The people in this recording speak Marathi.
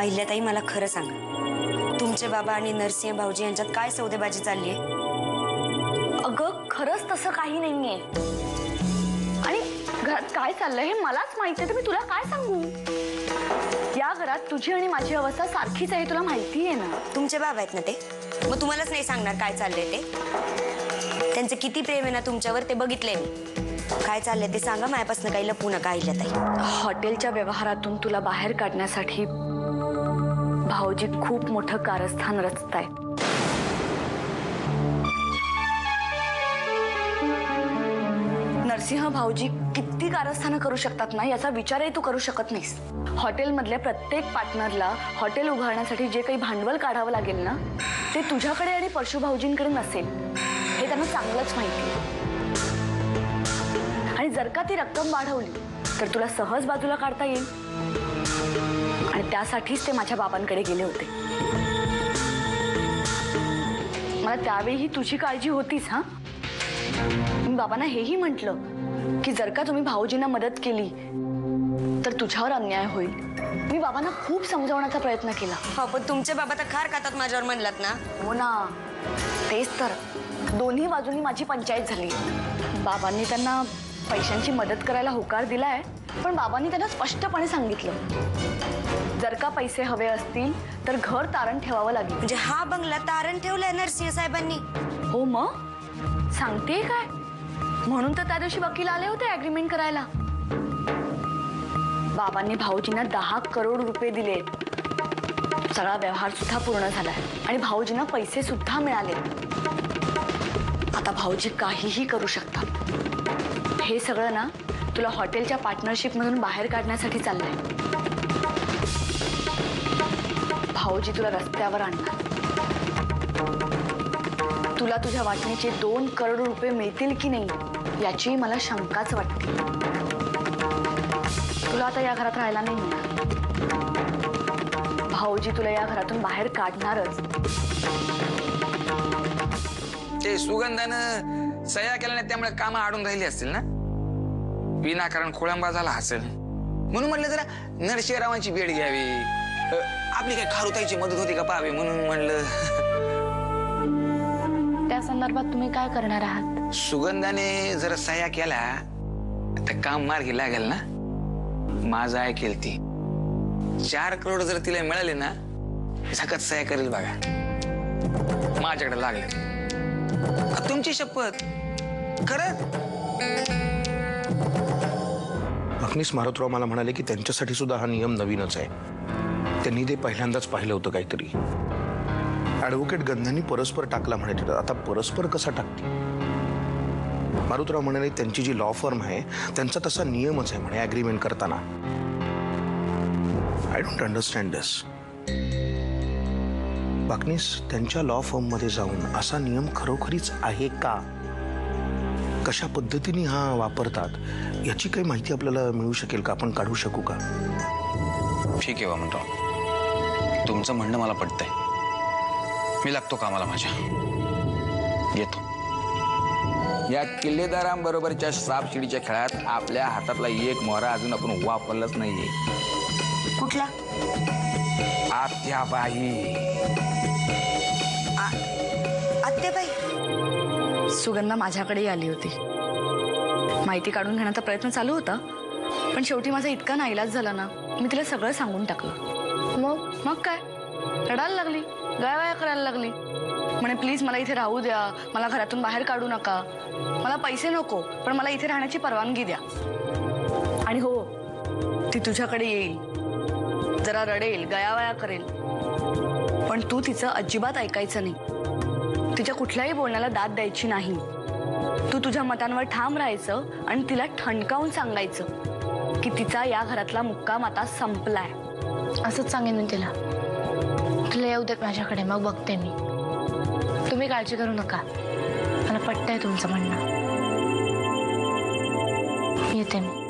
अहिल्याताई मला खरं सांगा, तुमचे बाबा आणि नरसिंह भाऊजी यांच्यात काय सौदेबाजी चालली आहे? अगं खरंच तसं काही नाहीये आणि घरात काय चाललंय हे मलाच माहिती आहे, तर मी तुला काय सांगू? या घरात तुझी आणि माझी अवस्था सारखीच आहे, तुला माहिती आहे ना. तुमचे बाबा आहेत ना ते, मग तुम्हालाच नाही सांगणार काय चाललंय ते? त्यांचं किती प्रेम आहे ना तुमच्यावर ते बघितलंय मी. काय चाललंय ते सांगा, माझ्यापासून काही लपवू नका अहिल्याताई. हॉटेलच्या व्यवहारातून तुला बाहेर काढण्यासाठी भाऊजी खूप मोठं कारस्थान रचतायत. नरसिंह भाऊजी किती कारस्थानं करू शकतात ना, याचा विचारही तू करू शकत नाहीस. हॉटेलमधल्या प्रत्येक पार्टनरला हॉटेल उभारण्यासाठी जे काही भांडवल काढावं लागेल ना, ते तुझ्याकडे आणि परशु भाऊजींकडे नसेल, हे त्यांना चांगलंच माहिती आहे. आणि जर का ती रक्कम वाढवली तर तुला सहज बाजूला काढता येईल, आणि त्यासाठीच ते माझ्या बाबांकडे गेले होते. मला त्यावेळी तुझी काळजी होतीच. हा, मी बाबांना हेही म्हटलं की जर का तुम्ही भाऊजींना मदत केली तर तुझ्यावर अन्याय होईल. मी बाबांना खूप समजावण्याचा प्रयत्न केला. हो, पण तुमचे बाबा तर खार खातात माझ्यावर म्हणलात ना. हो ना, तेच तर. दोन्ही बाजूंनी माझी पंचायत झाली. बाबांनी त्यांना पैशांची मदत करायला होकार दिलाय, पण बाबांनी त्यांना स्पष्टपणे सांगितलं, जर का पैसे हवे असतील तर घर तारण ठेवावं लागेल. म्हणजे हा बंगला तारण ठेवलाय नरसिंह साहेबांनी? हो, मग सांगते काय, म्हणून तर त्या दिवशी वकील आले होते अग्रीमेंट करायला. बाबांनी भाऊजींना 10 करोड रुपये दिले. सगळा व्यवहार सुद्धा पूर्ण झालाय आणि भाऊजींना पैसे सुद्धा मिळाले. आता भाऊजी काहीही करू शकतात. हे सगळं ना तुला हॉटेलच्या पार्टनरशिप मधून बाहेर काढण्यासाठी चाललंय. भाऊजी तुला रस्त्यावर आणणार. तुला तुझ्या वाटणीचे 2 करोड रुपये मिळतील की नाही याची मला शंकाच वाटते. तुला आता या घरात राहायला नाही मिळणार. भाऊजी तुला या घरातून बाहेर काढणारच. ते सुगंधानं सह्या केल्या नाही त्यामुळे कामं आडून राहिली असतील ना. विनाकारण खोळंबा झाला असेल म्हणून म्हटलं जरा नरसिंहरावांची भेट घ्यावी, आपली काही खारुताईची मदत होती का पाहावी म्हणून म्हणलं. त्या संदर्भात तुम्ही काय करणार आहात? सुगंधाने जर सह्या केला तर काम मार्गी लागेल ना. माझं ऐकेल ती. 4 करोड जर तिला मिळाले ना, झकत सह्या करेल बघा. माझ्याकडे लागले. तुमची शपथ खरं. अग्निश मारुतराव मला म्हणाले की त्यांच्यासाठी सुद्धा हा नियम नवीनच आहे. त्यांनी ते पहिल्यांदाच पाहिलं होतं काहीतरी. ॲडव्होकेट गंधांनी परस्पर टाकला म्हणे. आता परस्पर कसा टाकते? मारुतराव म्हणाले त्यांची जी लॉ फर्म आहे त्यांचा तसा नियमच आहे म्हणे ॲग्रीमेंट करताना. आय डोंट अंडरस्टँड दिस. बाकनीस त्यांच्या लॉ फर्म मध्ये जाऊन असा नियम खरोखरीच आहे का? कशा पद्धतीने हा वापरतात याची काही माहिती आपल्याला मिळू शकेल का? आपण काढू शकू का? ठीक आहे वामनराव, तुमचं म्हणणं मला पटतंय. मी लागतो कामाला माझ्या. येतो. या किल्लेदारांबरोबरच्या सापशिडीच्या खेळात आपल्या हातातला एक मोहरा अजून आपण वापरलाच नाहीये. कुठला? आत्याबाई. आत्याबाई? सुगंधा माझ्याकडे आली होती. माहिती काढून घेण्याचा प्रयत्न चालू होता, पण शेवटी माझा इतका नाईलाज झाला ना, मी तिला सगळं सांगून टाकलं. मग काय, रडायला लागली, गयावया करायला लागली. म्हणे प्लीज मला इथे राहू द्या, मला घरातून बाहेर काढू नका, मला पैसे नको, पण मला इथे राहण्याची परवानगी द्या. आणि हो, ती तुझ्याकडे येईल, जरा रडेल, गयावया करेल, पण तू तिचं अजिबात ऐकायचं नाही. तिच्या कुठल्याही बोलण्याला दाद द्यायची नाही. तू तुझ्या मतांवर ठाम राहायचं आणि तिला ठणकावून सांगायचं की तिचा या घरातला मुक्काम आता संपलाय. असंच सांगेन मी तिला. तुला येऊ देत माझ्याकडे, मग बघते मी. तुम्ही काळजी करू नका, मला पटतंय तुमचं म्हणणं. येते मी.